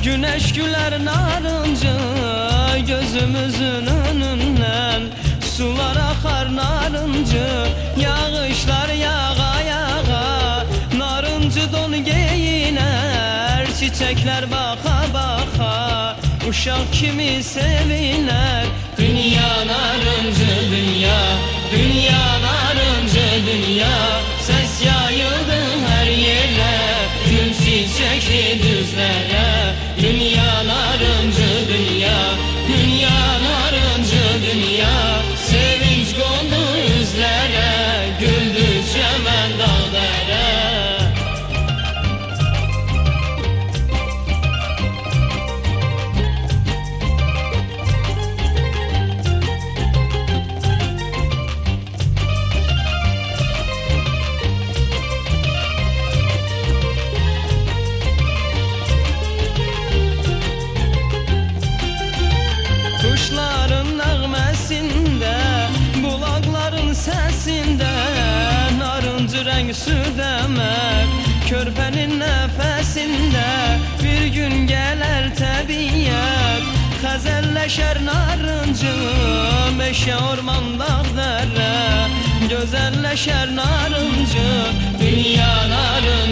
Güneş güler narıncı gözümüzün önünden, sular akar narıncı, yağışlar yağa yağa, narıncı don giyiner, çiçekler baka baka, uşak kimi seviner. Dünya narıncı dünya, dünya narıncı dünya, ses yayıldı her yere, gül çiçekli düzlere. Dünya narıncı dünya, dünya narıncı dünya, sevinç kondu yüzlere, güldü çemen dağlara. Kuşların nəğməsində, bulaqların səsində, narıncı rəng südəmər, körpənin nəfəsində. Bir gün gələr təbiyyət, xəzəlləşər narıncı, meşə orman dağ dərə, gözəlləşər narıncı. Dünya narıncı